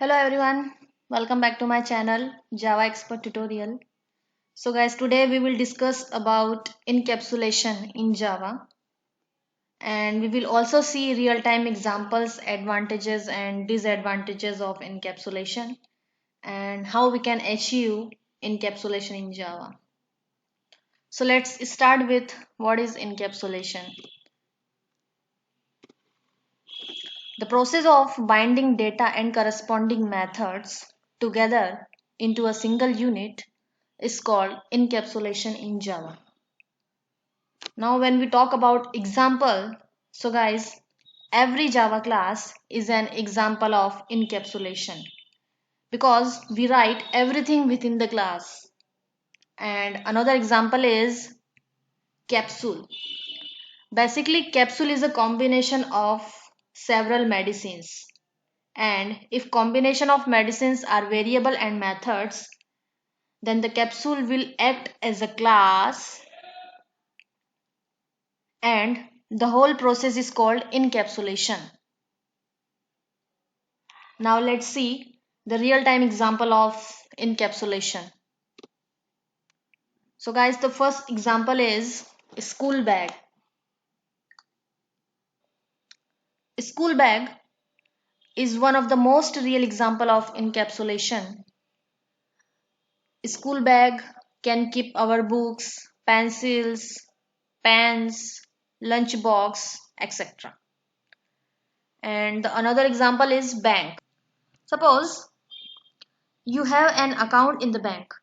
Hello everyone, welcome back to my channel Java Expert Tutorial. So guys, today we will discuss about encapsulation in Java, and we will also see real-time examples, advantages and disadvantages of encapsulation, and how we can achieve encapsulation in Java. So let's start with what is encapsulation. The process of binding data and corresponding methods together into a single unit is called encapsulation in Java. Now when we talk about example, so guys, every Java class is an example of encapsulation because we write everything within the class. And another example is capsule. Basically, capsule is a combination of several medicines. And if combination of medicines are variable and methods, then the capsule will act as a class, and the whole process is called encapsulation. Now let's see the real-time example of encapsulation. So guys, the first example is school bag. School bag is one of the most real example of encapsulation. School bag can keep our books, pencils, pens, lunch box, etc. And another example is bank. Suppose you have an account in the bank.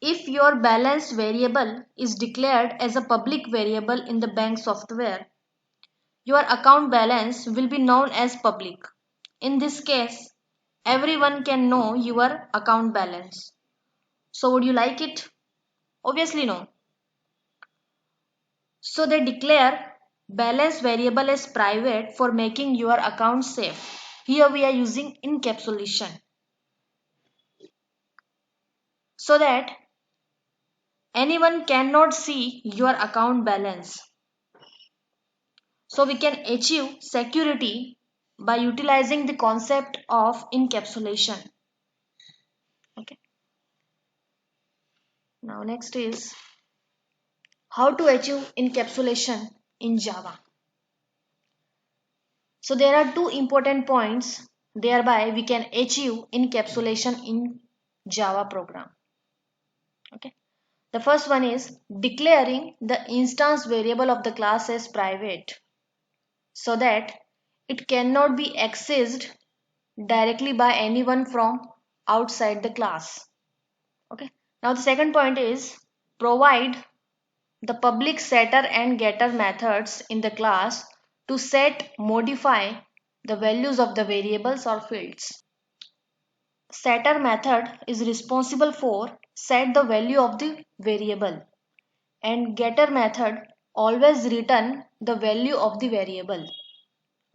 If your balance variable is declared as a public variable in the bank software, your account balance will be known as public. In this case, everyone can know your account balance. So would you like it? Obviously no. So they declare balance variable as private for making your account safe. Here we are using encapsulation so that anyone cannot see your account balance. So we can achieve security by utilizing the concept of encapsulation. Okay. Now next is how to achieve encapsulation in Java. So there are two important points, thereby we can achieve encapsulation in Java program. Okay. The first one is declaring the instance variable of the class as private so that it cannot be accessed directly by anyone from outside the class. Okay. Now the second point is provide the public setter and getter methods in the class to set, modify the values of the variables or fields. Setter method is responsible for set the value of the variable, and getter method always return the value of the variable.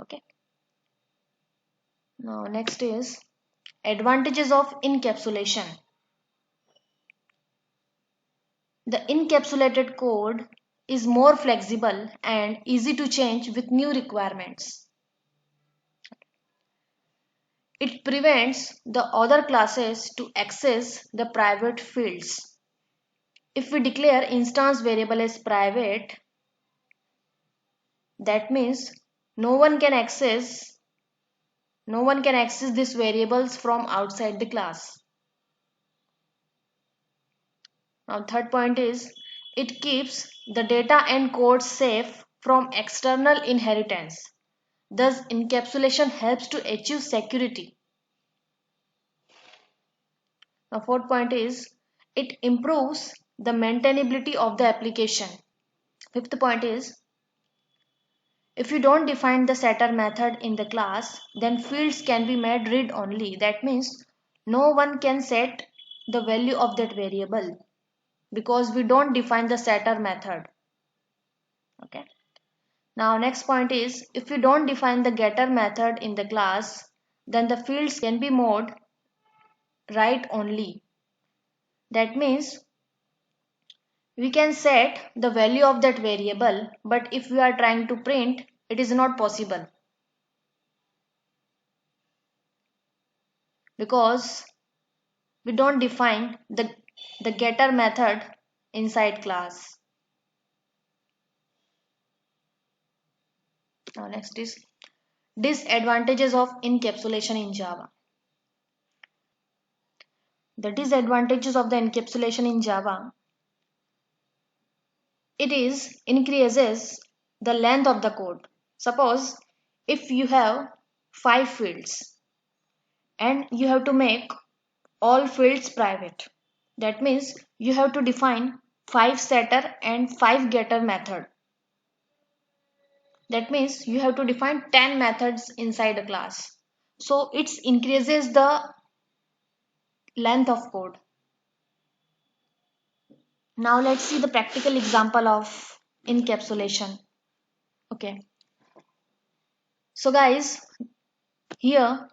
Okay. Now next is advantages of encapsulation. The encapsulated code is more flexible and easy to change with new requirements. It prevents the other classes to access the private fields. If we declare instance variable as private, that means no one can access these variables from outside the class. Now third point is it keeps the data and code safe from external inheritance. Thus encapsulation helps to achieve security. Now fourth point is it improves the maintainability of the application. Fifth point is if you don't define the setter method in the class, then fields can be made read only. That means no one can set the value of that variable because we don't define the setter method. Okay. Now next point is if you don't define the getter method in the class, then the fields can be made write only. That means we can set the value of that variable, but if we are trying to print, it is not possible. because we don't define the getter method inside class. Now next is disadvantages of encapsulation in Java. The disadvantages of the encapsulation in Java, it is increases the length of the code. Suppose if you have 5 fields and you have to make all fields private. That means you have to define 5 setter and 5 getter method. That means you have to define 10 methods inside a class. So it increases the length of code. Now let's see the practical example of encapsulation. Okay. So guys, here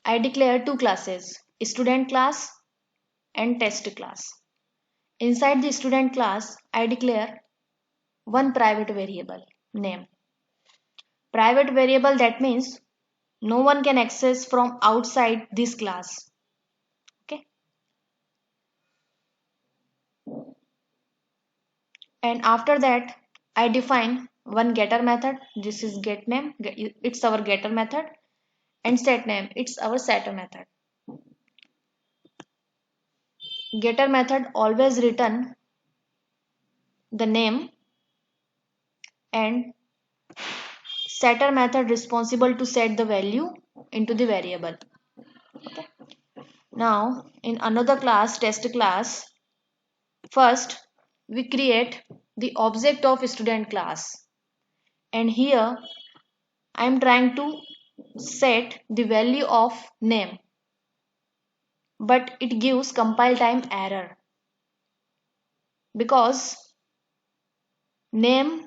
I declare two classes, student class and test class. Inside the student class, I declare one private variable, name. Private variable, that means no one can access from outside this class. Okay. And after that, I define one getter method. This is get name. It's our getter method. And set name. It's our setter method. Getter method always return the name, and setter method responsible to set the value into the variable. Okay. Now in another class, test class, first we create the object of student class, and here I am trying to set the value of name, but it gives compile time error because name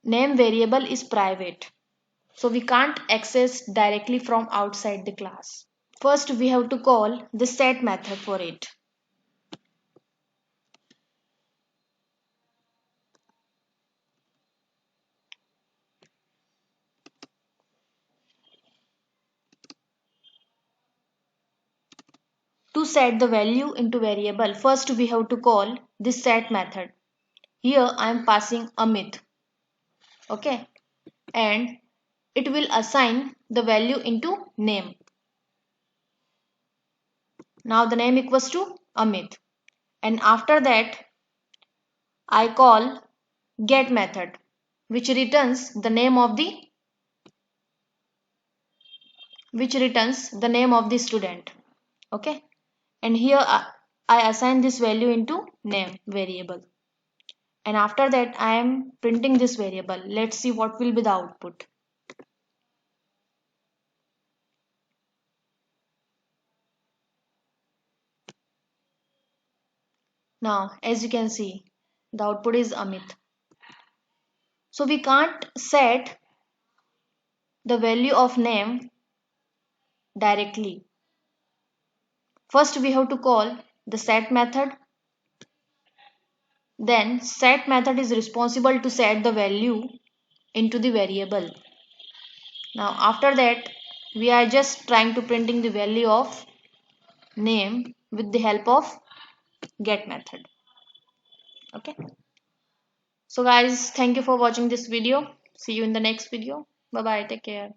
variable is private, so we can't access directly from outside the class. First we have to call the set method for it. To set the value into variable, first we have to call this set method. Here I am passing Amit. Okay. And it will assign the value into name. Now the name equals to Amit. And after that I call get method, which returns the name of the student. Okay. And here I assign this value into name variable. And after that I am printing this variable. Let's see what will be the output. Now as you can see, the output is Amit. So we can't set the value of name directly. First we have to call the set method. Then set method is responsible to set the value into the variable. Now after that we are just trying to printing the value of name with the help of get method. Okay. So guys, thank you for watching this video. See you in the next video. Bye bye. Take care.